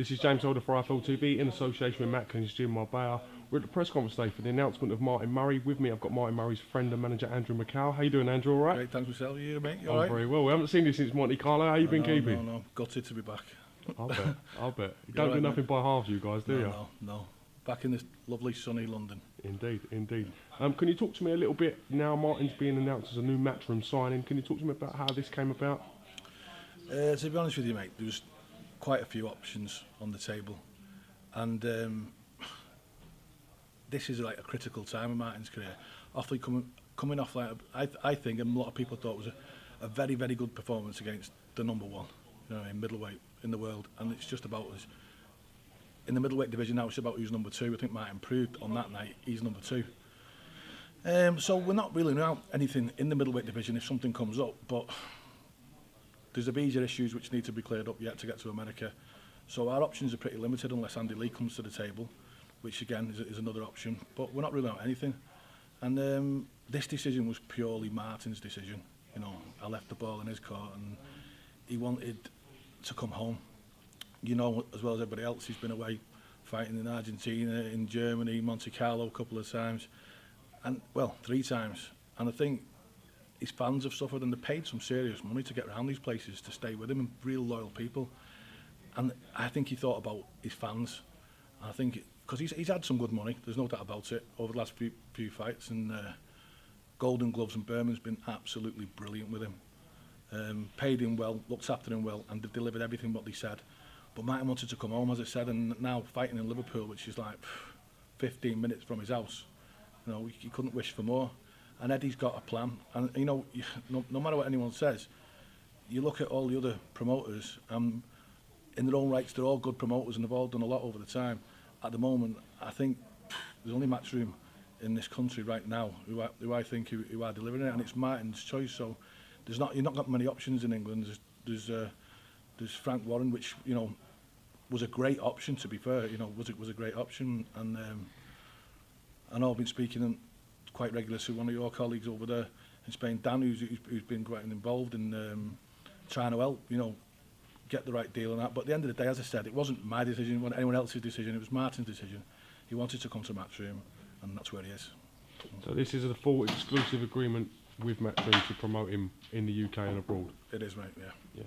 This is James Holder for IFL TV in association with Matt and Jim Marbella. We're at the press conference today for the announcement of Martin Murray. With me, I've got Martin Murray's friend and manager, Andrew Mikhail. How you doing, Andrew? All right? Great, thanks myself. You, mate? You I'm all right? very well. We haven't seen you since Monte Carlo. How you been keeping? No. Gutted to be back. I'll bet. I'll bet. You You don't all do right, nothing by halves, you guys, do you? No. Back in this lovely sunny London. Indeed, indeed. Can you talk to me a little bit now? Martin's being announced as a new MATCHROOM signing. Can you talk to me about how this came about? To be honest with you, mate, there was quite a few options on the table, and this is like a critical time in Martin's career. Awfully coming off like I think, and a lot of people thought was a very, very good performance against the number one, in middleweight in the world, and it's just about us. In the middleweight division now, it's about who's number two. I think Martin proved on that night he's number two. So we're not ruling out anything in the middleweight division if something comes up, but there's a visa issues which need to be cleared up yet to get to America. So our options are pretty limited unless Andy Lee comes to the table, which again is another option. But we're not ruling out anything. And this decision was purely Martin's decision. I left the ball in his court and he wanted to come home. As well as everybody else, he's been away fighting in Argentina, in Germany, Monte Carlo a couple of times, and well, 3 times. And I think his fans have suffered and they paid some serious money to get around these places to stay with him, and real loyal people. And I think he thought about his fans. And I think because he's had some good money, there's no doubt about it, over the last few fights, and Golden Gloves and Berman's been absolutely brilliant with him. Paid him well, looked after him well, and they've delivered everything what they said. But Martin wanted to come home, as I said, and now fighting in Liverpool, which is like 15 minutes from his house. He couldn't wish for more. And Eddie's got a plan. And, no matter what anyone says, you look at all the other promoters, in their own rights, they're all good promoters and they've all done a lot over the time. At the moment, I think there's only MATCHROOM in this country right now who I think who are delivering it, and it's Martin's choice. So you're not got many options in England. There's Frank Warren, which was a great option. To be fair, was a great option, and I know I've been speaking quite regularly to one of your colleagues over there in Spain, Dan, who's been quite involved in trying to help, get the right deal on that. But at the end of the day, as I said, it wasn't my decision, it wasn't anyone else's decision. It was Martin's decision. He wanted to come to MATCHROOM, and that's where he is. So this is a full exclusive agreement with MATCHROOM to promote him in the UK and abroad. It is, mate. Yeah.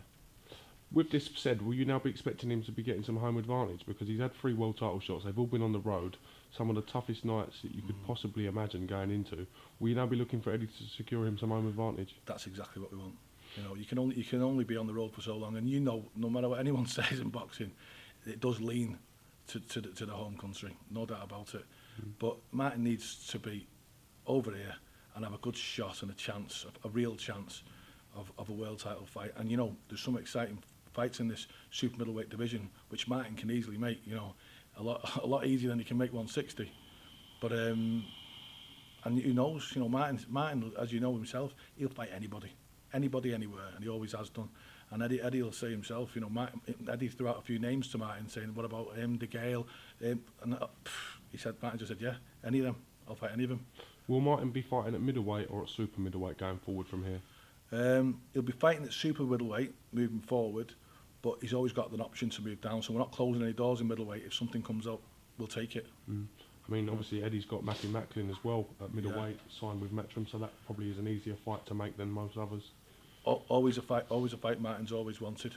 With this said, will you now be expecting him to be getting some home advantage? Because he's had 3 world title shots. They've all been on the road. Some of the toughest nights that you could possibly imagine going into. Will you now be looking for Eddie to secure him some home advantage? That's exactly what we want. You can only be on the road for so long, and no matter what anyone says in boxing, it does lean to the home country, no doubt about it. But Martin needs to be over here and have a good shot and a real chance of a world title fight. And there's some exciting fights in this super middleweight division, which Martin can easily make. A lot easier than he can make 160. But and who knows? Martin, as you know himself, he'll fight anybody, anywhere, and he always has done. And Eddie will say himself, Eddie threw out a few names to Martin, saying, "What about him, De Gale?" And Martin just said, "Yeah, any of them. I'll fight any of them." Will Martin be fighting at middleweight or at super middleweight going forward from here? He'll be fighting at super middleweight moving forward, but he's always got an option to move down, so we're not closing any doors in middleweight. If something comes up, we'll take it. I mean, obviously Eddie's got Matty Macklin as well at middleweight, signed with MATCHROOM, so that probably is an easier fight to make than most others. Always a fight Martin's always wanted,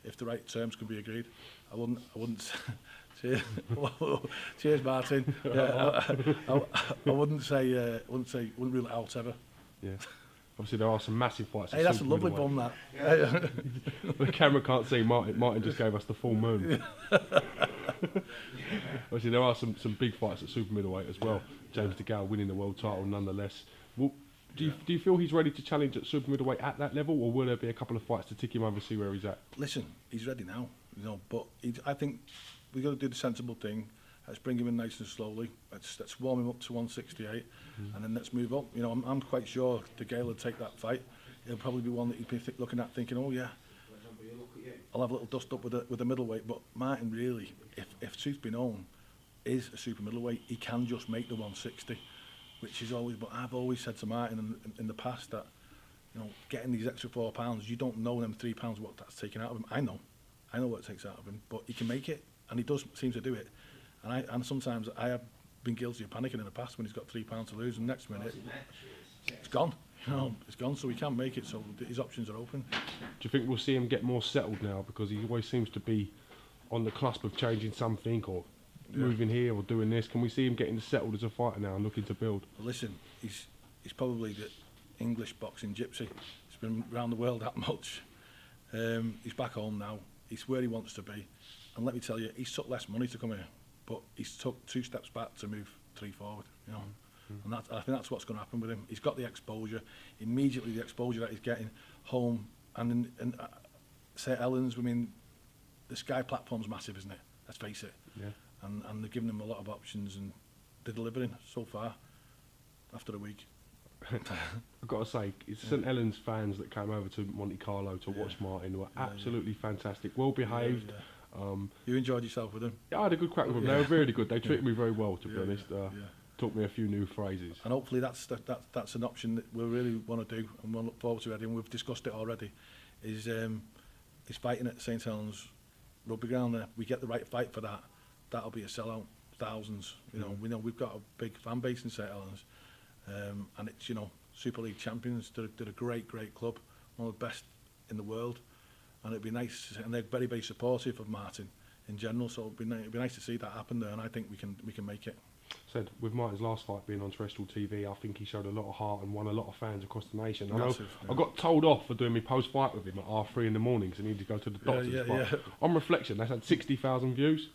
if the right terms can be agreed. I wouldn't cheers Martin. Yeah, I wouldn't rule it out ever. Yeah. Obviously, there are some massive fights. Hey, that's a lovely bum, that. The camera can't see. Martin just gave us the full moon. Obviously, there are some big fights at super middleweight as well. James De Gale winning the world title, nonetheless. Well, do you feel he's ready to challenge at super middleweight at that level, or will there be a couple of fights to tick him over, see where he's at? Listen, he's ready now. But I think we've got to do the sensible thing. Let's bring him in nice and slowly. Let's warm him up to 168, and then let's move up. I'm quite sure De Gale will take that fight. He'll probably be one that he'd be looking at, thinking, "Oh yeah, I'll have a little dust up with a middleweight." But Martin, really, if truth be known, is a super middleweight. He can just make the 160, which is always. But I've always said to Martin in the past that, getting these extra £4, you don't know them £3 what that's taken out of him. I know what it takes out of him, but he can make it. and he does seem to do it. And sometimes I have been guilty of panicking in the past when he's got £3 to lose, and next minute it's gone. You know, it's gone, so he can't make it. So his options are open. Do you think we'll see him get more settled now, because he always seems to be on the cusp of changing something or moving here or doing this? Can we see him getting settled as a fighter now and looking to build? Well, listen, he's probably the English boxing gypsy. He's been around the world that much. He's back home now. He's where he wants to be. And let me tell you, he's took less money to come here, but he's took 2 steps back to move 3 forward. You know, and I think that's what's going to happen with him. He's got the exposure immediately. The exposure that he's getting home and in St Helens. I mean, the Sky platform's massive, isn't it? Let's face it. Yeah. And they're giving him a lot of options, and they're delivering so far. After a week. I've got to say, it's St Helens fans that came over to Monte Carlo to watch Martin were absolutely fantastic, well behaved. You enjoyed yourself with them? Yeah, I had a good crack with them. They were really good. They treated me very well, to be honest. Taught me a few new phrases. And hopefully that's an option that we really want to do, and we'll look forward to it. And we've discussed it already. Is fighting at St Helens rugby ground there. We get the right fight for that. That'll be a sellout. Thousands. You know, we know we've got a big fan base in St Helens. And it's, you know, Super League champions. They're a great club, one of the best in the world, and it'd be nice. And they're very, very supportive of Martin in general. So it'd be nice to see that happen there, and I think we can make it. Said with Martin's last fight being on terrestrial TV, I think he showed a lot of heart and won a lot of fans across the nation. I got told off for doing my post fight with him at R3 in the morning because I needed to go to the doctors. On reflection, that's had 60,000 views.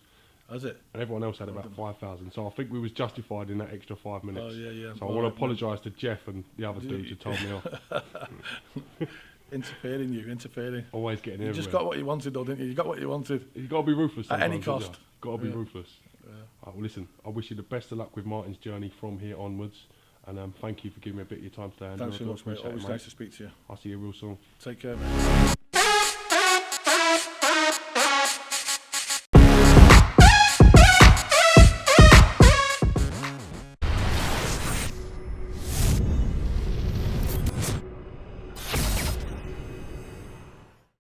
Has it? And everyone else had about 5,000. So I think we was justified in that extra 5 minutes. Oh, yeah. So I want to apologise to Jeff and the other dudes who told me off. Interfering. Always getting you everywhere. just got what you wanted, though, didn't you? You got what you wanted. You got to be ruthless at any cost. Got to be ruthless. Well, listen, I wish you the best of luck with Martin's journey from here onwards. And thank you for giving me a bit of your time today. Thanks so much, mate. Always nice to speak to you. I'll see you real soon. Take care, mate.